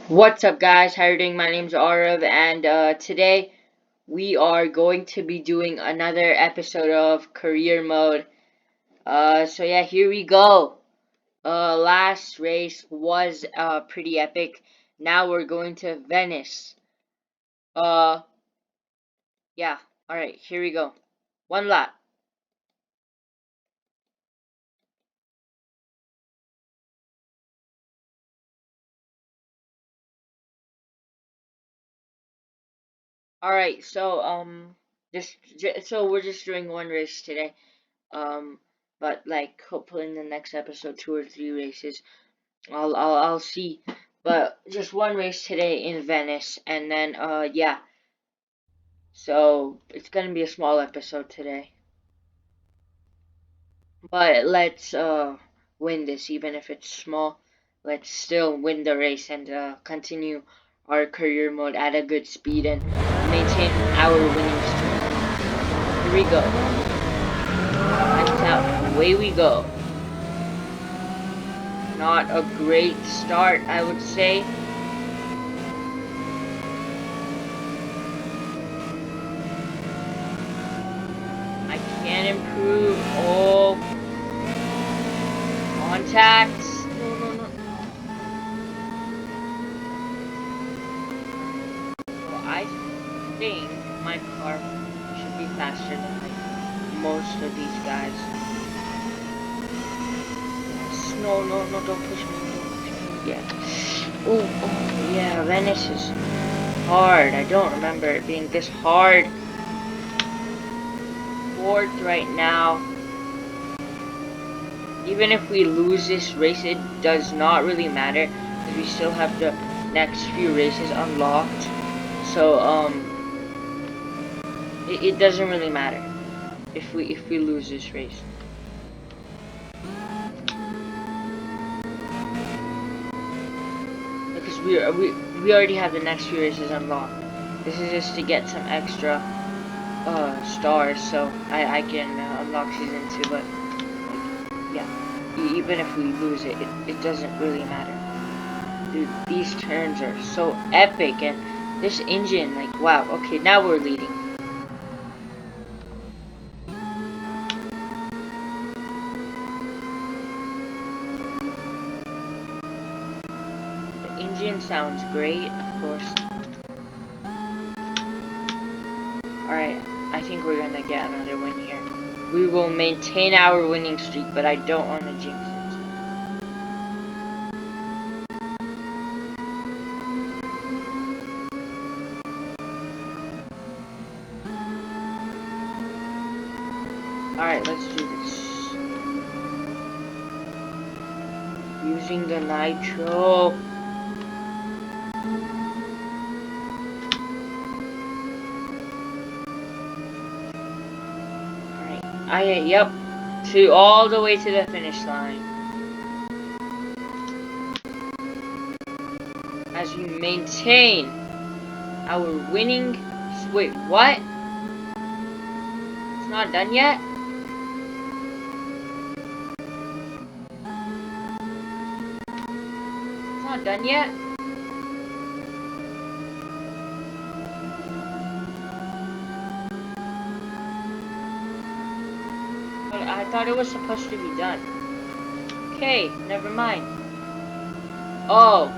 What's up, guys? How are you doing? My name's Arav, and today we are going to be doing another episode of Career Mode. So yeah, here we go. Last race was pretty epic. Now we're going to Venice. Uh, yeah. All right, here we go. One lap. All right, so so we're just doing one race today. Um, but like hopefully in the next episode, 2 or 3 races. I'll see. But just one race today in Venice, and then yeah. So it's gonna be a small episode today. But let's win this, even if it's small. Let's still win the race and continue our career mode at a good speed and maintain our winning streak. Here we go. Lights out. Away we go. Not a great start, I would say. I can improve. Oh, contact. No, no, no. So I think my car should be faster than like most of these guys. Yes. No, no, no, don't push me. Don't push me. Yeah. Oh, oh, yeah. Venice is hard. I don't remember it being this hard. Fourth right now. Even if we lose this race, it does not really matter because we still have the next few races unlocked. So it doesn't really matter if we lose this race. Because we already have the next few races unlocked. This is just to get some extra stars so I can unlock season 2, but like, yeah, even if we lose it doesn't really matter. Dude, these turns are so epic, and this engine, like, wow. Okay, now we're leading. The engine sounds great, of course. Alright, I think we're gonna get another win here. We will maintain our winning streak, but I don't want to jinx it. Alright, let's do this. Using the nitro. Alright, yep. To all the way to the finish line. As we maintain our winning. Wait, what? It's not done yet? It's not done yet? But I thought it was supposed to be done. Okay, never mind. Oh,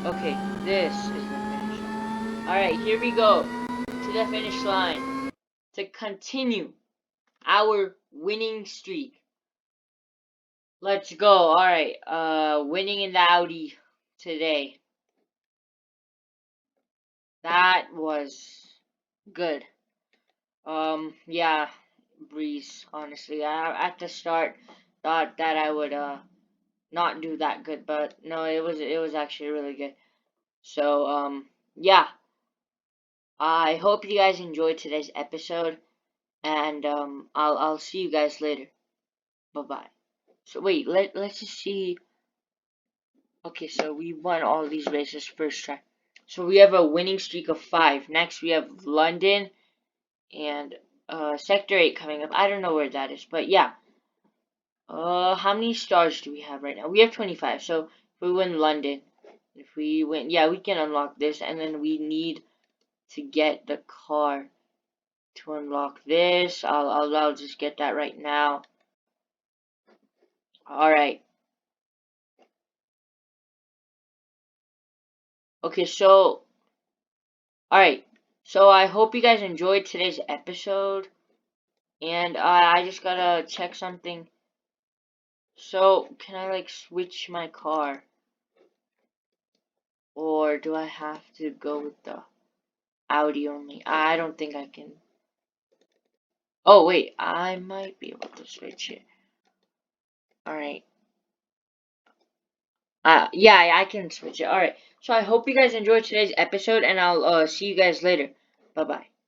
okay, this is the finish line. Alright, here we go to the finish line to continue our winning streak. Let's go. Alright, winning in the Audi today. That was good. Yeah, breeze, honestly. I at the start thought that I would not do that good, but no, it was actually really good. So, yeah. I hope you guys enjoyed today's episode, and I'll see you guys later. Bye bye. So wait, let's just see. Okay, so we won all these races first try. So we have a winning streak of 5. Next we have London and Sector 8 coming up. I don't know where that is, but yeah. How many stars do we have right now? We have 25. So if we win London, If we win, yeah, we can unlock this, and then we need to get the car to unlock this. I'll just get that right now. All right. Okay, so all right. So I hope you guys enjoyed today's episode, and I just gotta check something. So can I like switch my car, or do I have to go with the Audi only? I don't think I can. Oh wait, I might be able to switch it. All right. Yeah, I can switch it. All right. So I hope you guys enjoyed today's episode, and I'll see you guys later. Bye bye.